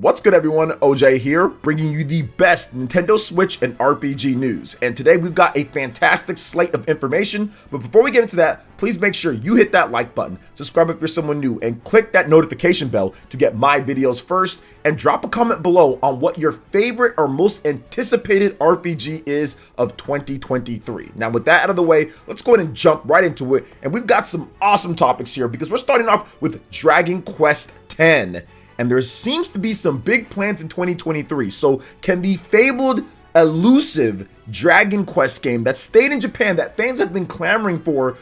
What's good everyone, OJ here, bringing you the best Nintendo Switch and RPG news. And today we've got a fantastic slate of information, but before we get into that, please make sure you hit that like button, subscribe if you're someone new, and click that notification bell to get my videos first, and drop a comment below on what your favorite or most anticipated RPG is of 2023. Now with that out of the way, let's go ahead and jump right into it, and we've got some awesome topics here because we're starting off with Dragon Quest X. And there seems to be some big plans in 2023. So can the fabled, elusive Dragon Quest game that stayed in Japan, that fans have been clamoring for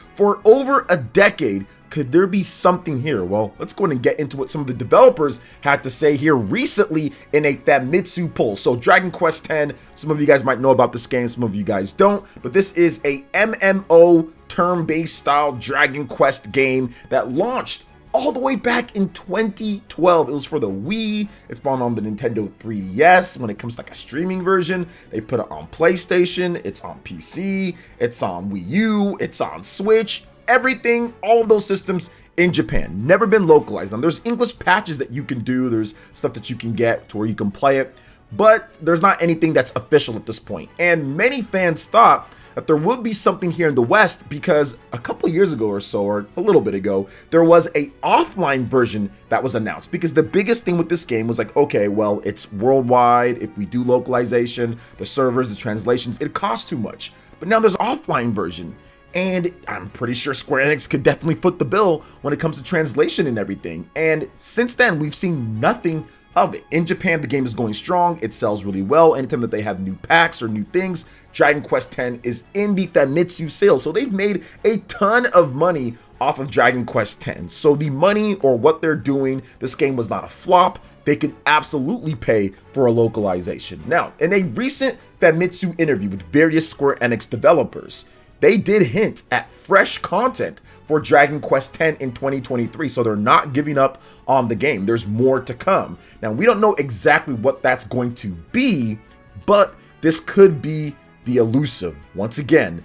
over a decade, could there be something here? Well, let's go ahead and get into what some of the developers had to say here recently in a Famitsu poll. So Dragon Quest X, some of you guys might know about this game, some of you guys don't, but this is a MMO turn-based style Dragon Quest game that launched all the way back in 2012. It was for the Wii. It's been on the Nintendo 3DS. When it comes to like a streaming version, they put it on PlayStation, it's on PC, it's on Wii U, it's on Switch, everything, all of those systems in Japan. Never been localized. Now there's English patches that you can do, there's stuff that you can get to where you can play it, but there's not anything that's official at this point. And many fans thought that there would be something here in the West because a couple years ago or so, or a little bit ago, there was a offline version that was announced, because the biggest thing with this game was like, okay, well, it's worldwide. If we do localization, the servers, the translations, it costs too much. But now there's offline version, and I'm pretty sure Square Enix could definitely foot the bill when it comes to translation and everything. And since then, we've seen nothing of it. In Japan, the game is going strong. It sells really well. Anytime that they have new packs or new things, Dragon Quest X is in the Famitsu sale. So they've made a ton of money off of Dragon Quest X. So the money or what they're doing, this game was not a flop. They could absolutely pay for a localization. Now, in a recent Famitsu interview with various Square Enix developers, they did hint at fresh content for Dragon Quest X in 2023, so they're not giving up on the game. There's more to come. Now, we don't know exactly what that's going to be, but this could be the elusive, once again,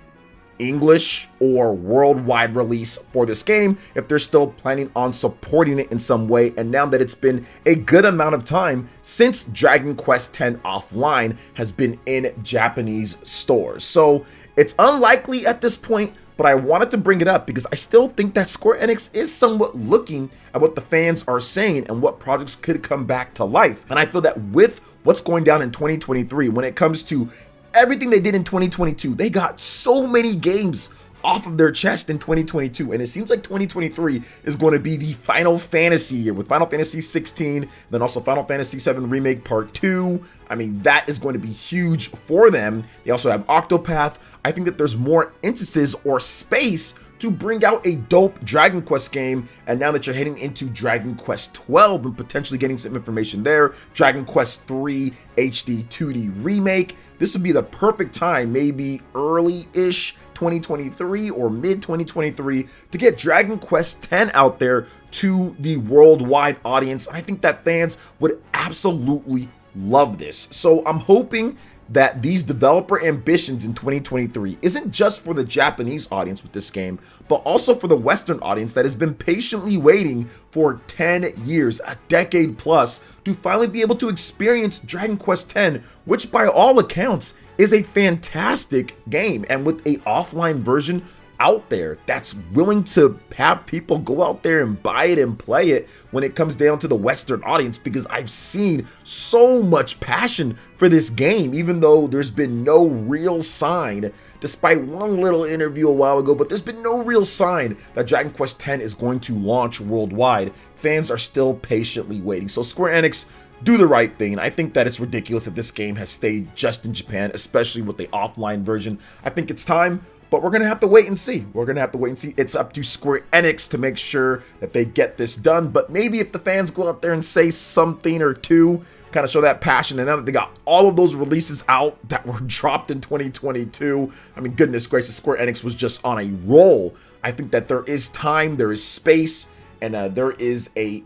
English or worldwide release for this game if they're still planning on supporting it in some way. And now that it's been a good amount of time since Dragon Quest X offline has been in Japanese stores, so it's unlikely at this point, but I wanted to bring it up because I still think that Square Enix is somewhat looking at what the fans are saying and what projects could come back to life. And I feel that with what's going down in 2023, when it comes to everything they did in 2022, they got so many games off of their chest in 2022, and it seems like 2023 is going to be the Final Fantasy year with Final Fantasy 16, then also Final Fantasy 7 Remake Part 2. I mean, that is going to be huge for them. They also have Octopath. I think that there's more instances or space to bring out a dope Dragon Quest game, and now that you're heading into Dragon Quest 12 and potentially getting some information there, Dragon Quest 3 HD 2D Remake, this would be the perfect time, maybe early-ish 2023 or mid-2023, to get Dragon Quest X out there to the worldwide audience. I think that fans would absolutely love this. So I'm hoping that these developer ambitions in 2023 isn't just for the Japanese audience with this game, but also for the Western audience that has been patiently waiting for 10 years, a decade plus, to finally be able to experience Dragon Quest X, which by all accounts is a fantastic game, and with a offline version out there that's willing to have people go out there and buy it and play it when it comes down to the Western audience, because I've seen so much passion for this game, even though there's been no real sign, despite one little interview a while ago, but there's been no real sign that Dragon Quest X is going to launch worldwide. Fans are still patiently waiting. So Square Enix, do the right thing. I think that it's ridiculous that this game has stayed just in Japan, especially with the offline version. I think it's time, but we're going to have to wait and see. It's up to Square Enix to make sure that they get this done. But maybe if the fans go out there and say something or two, kind of show that passion, and now that they got all of those releases out that were dropped in 2022, I mean, goodness gracious, Square Enix was just on a roll. I think that there is time, there is space, and there is a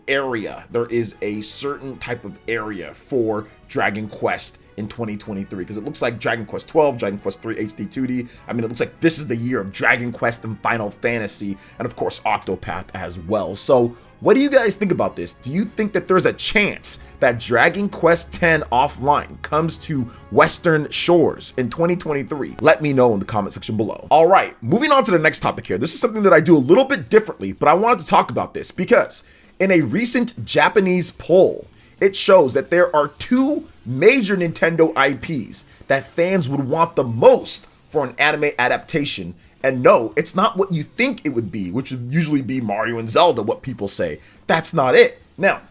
certain type of area for Dragon Quest in 2023, because it looks like Dragon Quest 12, Dragon Quest 3 HD 2D. I mean, it looks like this is the year of Dragon Quest and Final Fantasy, and of course Octopath as well. So what do you guys think about this? Do you think that there's a chance that Dragon Quest X Offline comes to Western shores in 2023? Let me know in the comment section below. All right, moving on to the next topic here. This is something that I do a little bit differently, but I wanted to talk about this because in a recent Japanese poll, it shows that there are two major Nintendo IPs that fans would want the most for an anime adaptation. And no, it's not what you think it would be, which would usually be Mario and Zelda, what people say. That's not it. Now,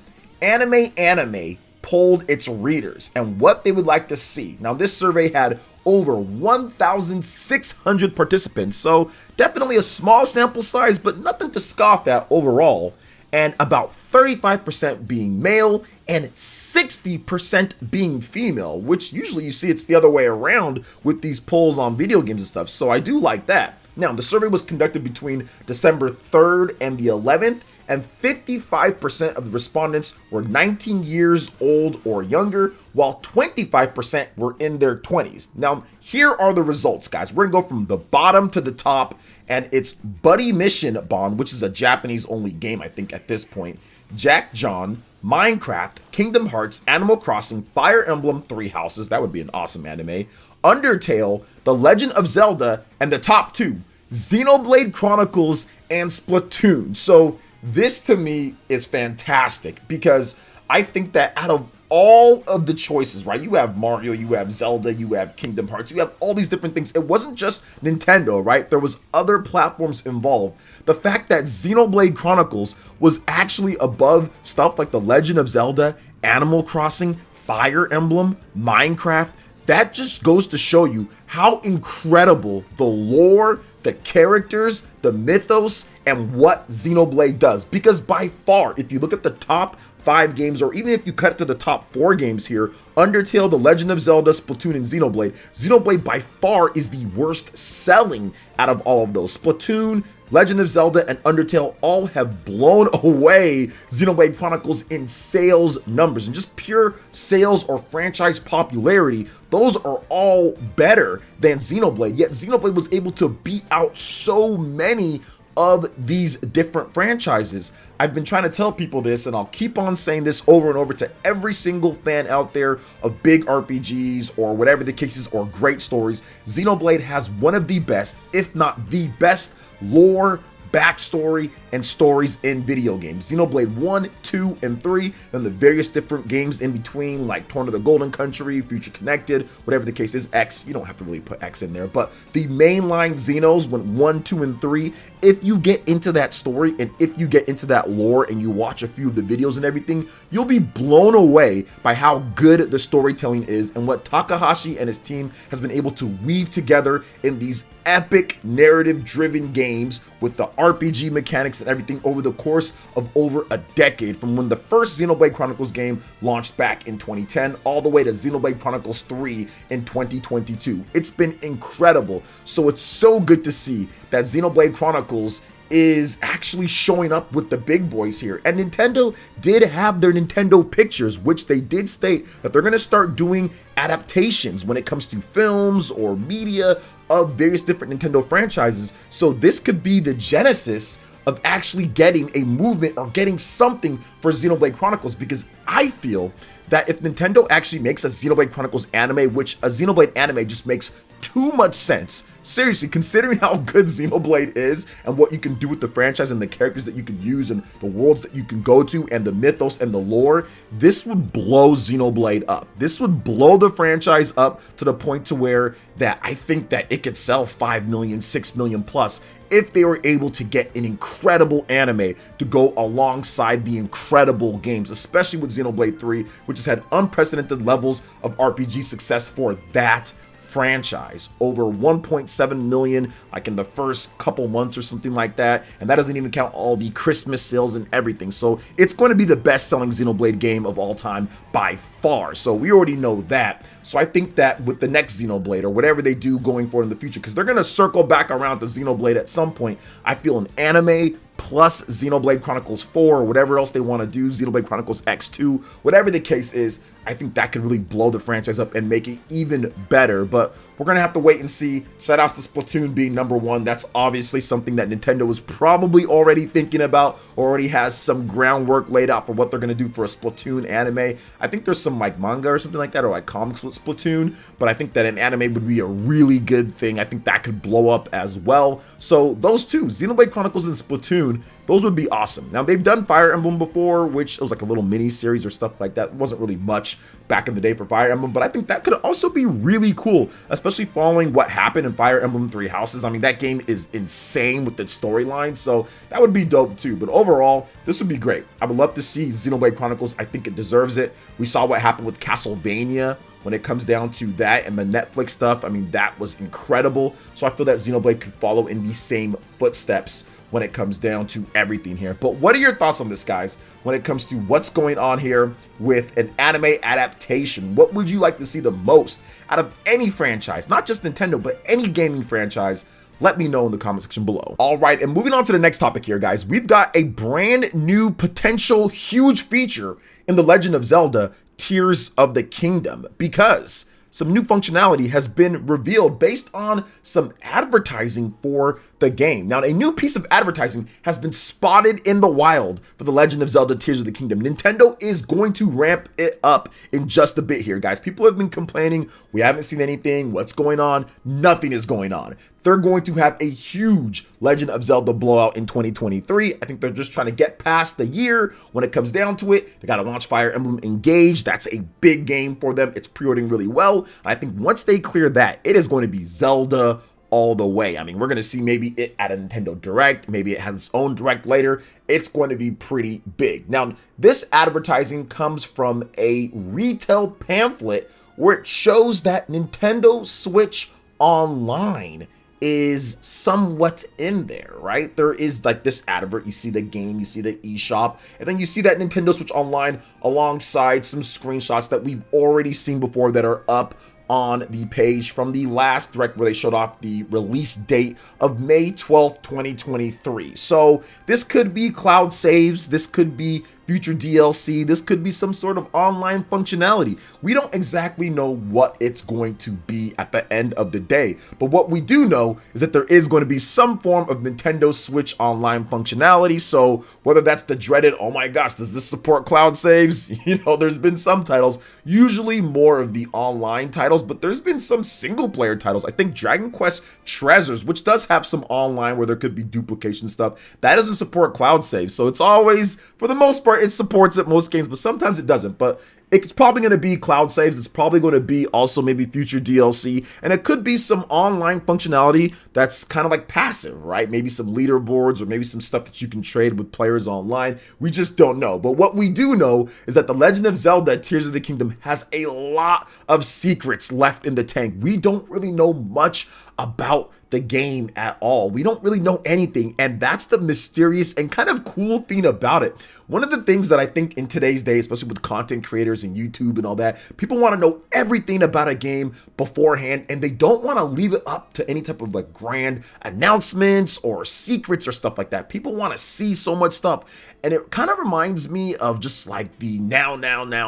Anime polled its readers and what they would like to see. Now, this survey had over 1,600 participants, so definitely a small sample size, but nothing to scoff at overall. And about 35% being male and 60% being female, which usually you see it's the other way around with these polls on video games and stuff, so I do like that. Now, the survey was conducted between December 3rd and the 11th, and 55% of the respondents were 19 years old or younger, while 25% were in their 20s. Now, here are the results, guys. We're gonna go from the bottom to the top, and it's Buddy Mission Bond, which is a Japanese-only game, I think, at this point, Jack John, Minecraft, Kingdom Hearts, Animal Crossing, Fire Emblem Three Houses, that would be an awesome anime, Undertale, The Legend of Zelda, and the top two, Xenoblade Chronicles and Splatoon. So this to me is fantastic because I think that out of all of the choices, right? You have Mario, you have Zelda, you have Kingdom Hearts, you have all these different things. It wasn't just Nintendo, right? There was other platforms involved. The fact that Xenoblade Chronicles was actually above stuff like The Legend of Zelda, Animal Crossing, Fire Emblem, Minecraft, that just goes to show you how incredible the lore, the characters, the mythos, and what Xenoblade does. Because by far, if you look at the top 5 games, or even if you cut it to the top 4 games here, Undertale, The Legend of Zelda, Splatoon, and Xenoblade by far is the worst selling out of all of those. Splatoon, Legend of Zelda, and Undertale all have blown away Xenoblade Chronicles in sales numbers, and just pure sales or franchise popularity, those are all better than Xenoblade, yet Xenoblade was able to beat out so many of these different franchises. I've been trying to tell people this, and I'll keep on saying this over and over to every single fan out there of big RPGs or whatever the case is, or great stories. Xenoblade has one of the best, if not the best, lore, backstory, and stories in video games. Xenoblade 1, 2, and 3, then the various different games in between, like Torn to the Golden Country, Future Connected, whatever the case is, X, you don't have to really put X in there, but the mainline Xenos, when 1, 2, and 3, if you get into that story, and if you get into that lore, and you watch a few of the videos and everything, you'll be blown away by how good the storytelling is, and what Takahashi and his team has been able to weave together in these epic narrative-driven games with the RPG mechanics and everything over the course of over a decade, from when the first Xenoblade Chronicles game launched back in 2010 all the way to Xenoblade Chronicles 3 in 2022. It's been incredible. So it's so good to see that Xenoblade Chronicles is actually showing up with the big boys here. And Nintendo did have their Nintendo Pictures, which they did state that they're going to start doing adaptations when it comes to films or media of various different Nintendo franchises. So this could be the genesis of actually getting a movement or getting something for Xenoblade Chronicles, because I feel that if Nintendo actually makes a Xenoblade Chronicles anime, which a Xenoblade anime just makes too much sense, seriously, considering how good Xenoblade is and what you can do with the franchise and the characters that you can use and the worlds that you can go to and the mythos and the lore, this would blow Xenoblade up. This would blow the franchise up to the point to where that I think that it could sell 5 million, 6 million plus if they were able to get an incredible anime to go alongside the incredible games, especially with Xenoblade 3, which has had unprecedented levels of RPG success for that franchise. Over 1.7 million like in the first couple months or something like that, and that doesn't even count all the Christmas sales and everything. So it's going to be the best selling Xenoblade game of all time by far, so we already know that. So I think that with the next Xenoblade or whatever they do going forward in the future, because they're going to circle back around to Xenoblade at some point, I feel an anime plus Xenoblade Chronicles 4 or whatever else they want to do, Xenoblade Chronicles X2, whatever the case is, I think that could really blow the franchise up and make it even better. But we're going to have to wait and see. Shout outs to Splatoon being #1. That's obviously something that Nintendo was probably already thinking about, or already has some groundwork laid out for what they're going to do for a Splatoon anime. I think there's some like manga or something like that, or like comics with Splatoon, but I think that an anime would be a really good thing. I think that could blow up as well. So those two, Xenoblade Chronicles and Splatoon, those would be awesome. Now, they've done Fire Emblem before, which it was like a little mini series or stuff like that. It wasn't really much back in the day for Fire Emblem, but I think that could also be really cool, especially following what happened in Fire Emblem Three Houses. I mean, that game is insane with its storyline, so that would be dope too. But overall, this would be great. I would love to see Xenoblade Chronicles. I think it deserves it. We saw what happened with Castlevania when it comes down to that and the Netflix stuff. I mean, that was incredible. So I feel that Xenoblade could follow in the same footsteps when it comes down to everything here. But what are your thoughts on this, guys, when it comes to what's going on here with an anime adaptation? What would you like to see the most out of any franchise, not just Nintendo, but any gaming franchise? Let me know in the comment section below. All right, and moving on to the next topic here, guys, we've got a brand new potential huge feature in The Legend of Zelda Tears of the Kingdom, because some new functionality has been revealed based on some advertising for the game. Now, a new piece of advertising has been spotted in the wild for The Legend of Zelda Tears of the Kingdom. Nintendo is going to ramp it up in just a bit here, guys. People have been complaining, we haven't seen anything, what's going on? Nothing is going on. They're going to have a huge Legend of Zelda blowout in 2023. I think they're just trying to get past the year when it comes down to it. They got to launch Fire Emblem Engage. That's a big game for them. It's pre-ordering really well. And I think once they clear that, it is going to be Zelda all the way. I mean, we're going to see maybe it at a Nintendo Direct, maybe it has its own Direct later. It's going to be pretty big. Now, this advertising comes from a retail pamphlet where it shows that Nintendo Switch Online is somewhat in there, right? There is like this advert, you see the game, you see the eShop, and then you see that Nintendo Switch Online alongside some screenshots that we've already seen before that are up on the page from the last Direct where they showed off the release date of May 12th, 2023. So this could be cloud saves, this could be future DLC, this could be some sort of online functionality. We don't exactly know what it's going to be at the end of the day, but what we do know is that there is going to be some form of Nintendo Switch Online functionality. So whether that's the dreaded, oh my gosh, does this support cloud saves? You know, there's been some titles, usually more of the online titles, but there's been some single player titles. I think Dragon Quest Treasures, which does have some online where there could be duplication stuff, that doesn't support cloud saves. So it's always, for the most part, it supports it most games, but sometimes it doesn't. But it's probably going to be cloud saves. It's probably going to be also maybe future DLC, and it could be some online functionality that's kind of like passive, right? Maybe some leaderboards or maybe some stuff that you can trade with players online. We just don't know. But what we do know is that The Legend of Zelda Tears of the Kingdom has a lot of secrets left in the tank. We don't really know much about the game at all. We don't really know anything, and that's the mysterious and kind of cool thing about it. One of the things that I think in today's day, especially with content creators and YouTube and all that, people want to know everything about a game beforehand, and they don't want to leave it up to any type of like grand announcements or secrets or stuff like that. People want to see so much stuff, and it kind of reminds me of just like the now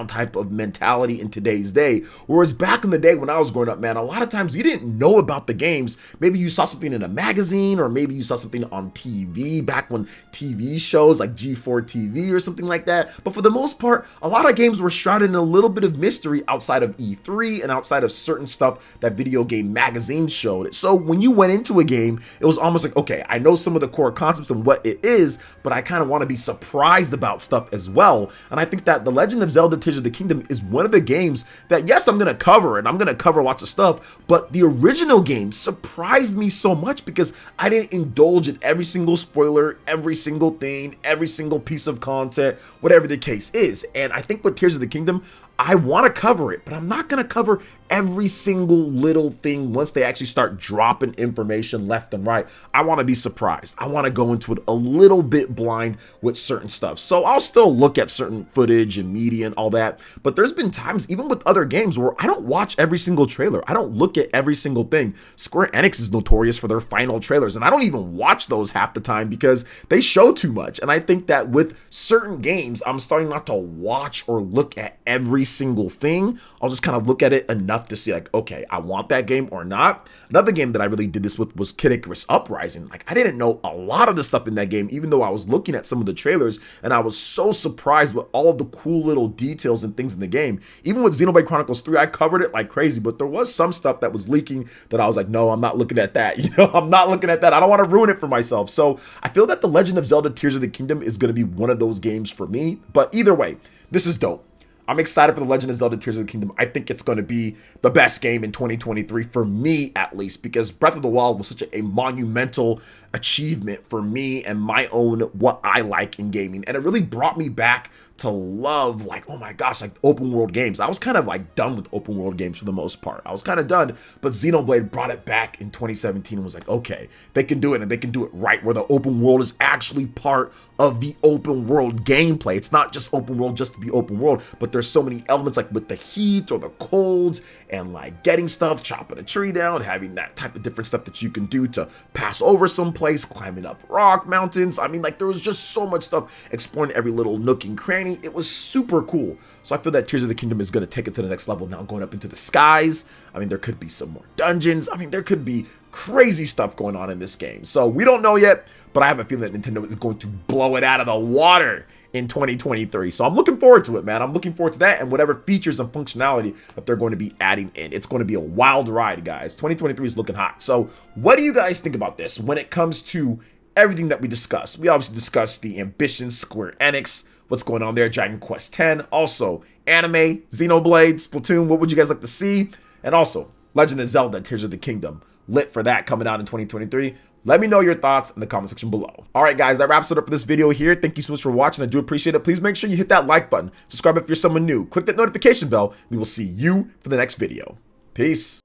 type of mentality in today's day. Whereas back in the day when I was growing up, man, a lot of times you didn't know about the games. Maybe you saw something in a magazine, or maybe you saw something on TV back when TV shows like G4 TV or something like that. But for the most part, a lot of games were shrouded in a little bit of mystery outside of E3 and outside of certain stuff that video game magazines showed. So when you went into a game, it was almost like, okay, I know some of the core concepts and what it is, but I kind of want to be surprised about stuff as well. And I think that The Legend of Zelda Tears of the Kingdom is one of the games that, yes, I'm going to cover, and I'm going to cover lots of stuff, but the original game surprised me so much because I didn't indulge in every single spoiler, every single thing, every single piece of content, whatever the case is. And I think with Tears of the Kingdom, I want to cover it, but I'm not going to cover every single little thing once they actually start dropping information left and right. I want to be surprised. I want to go into it a little bit blind with certain stuff. So I'll still look at certain footage and media and all that, but there's been times, even with other games, where I don't watch every single trailer. I don't look at every single thing. Square Enix is notorious for their final trailers, and I don't even watch those half the time because they show too much. And I think that with certain games, I'm starting not to watch or look at every single thing. I'll just kind of look at it enough to see like, okay, I want that game or not. Another game that I really did this with was Kid Icarus Uprising. Like, I didn't know a lot of the stuff in that game, even though I was looking at some of the trailers, and I was so surprised with all of the cool little details and things in the game. Even with Xenoblade Chronicles 3, I covered it like crazy, but there was some stuff that was leaking that I was like, no, I'm not looking at that. I'm not looking at that. I don't want to ruin it for myself. So I feel that The Legend of Zelda Tears of the Kingdom is going to be one of those games for me. But either way, this is dope. I'm excited for The Legend of Zelda Tears of the Kingdom. I think it's going to be the best game in 2023 for me, at least, because Breath of the Wild was such a monumental achievement for me and my own what I like in gaming. And it really brought me back to love, like, oh my gosh, like open world games. I was kind of like done with open world games for the most part. I was kind of done, but Xenoblade brought it back in 2017 and was like, okay, they can do it, and they can do it right, where the open world is actually part of the open world gameplay. It's not just open world just to be open world, but there's so many elements like with the heat or the colds and like getting stuff, chopping a tree down, having that type of different stuff that you can do to pass over someplace, climbing up rock mountains. I mean, like, there was just so much stuff, exploring every little nook and cranny. It was super cool. So I feel that Tears of the Kingdom is going to take it to the next level now, going up into the skies. I mean, there could be some more dungeons. I mean, there could be crazy stuff going on in this game. So we don't know yet, but I have a feeling that Nintendo is going to blow it out of the water in 2023. So I'm looking forward to it, man. I'm looking forward to that and whatever features and functionality that they're going to be adding in. It's going to be a wild ride, guys. 2023 is looking hot. So what do you guys think about this when it comes to everything that we discussed? We obviously discussed the ambitions, Square Enix, what's going on there, Dragon Quest X, also anime, Xenoblade, Splatoon. What would you guys like to see? And also Legend of Zelda Tears of the Kingdom, lit for that coming out in 2023. Let me know your thoughts in the comment section below. All right, guys, that wraps it up for this video here. Thank you so much for watching. I do appreciate it. Please make sure you hit that like button. Subscribe if you're someone new. Click that notification bell. We will see you for the next video. Peace.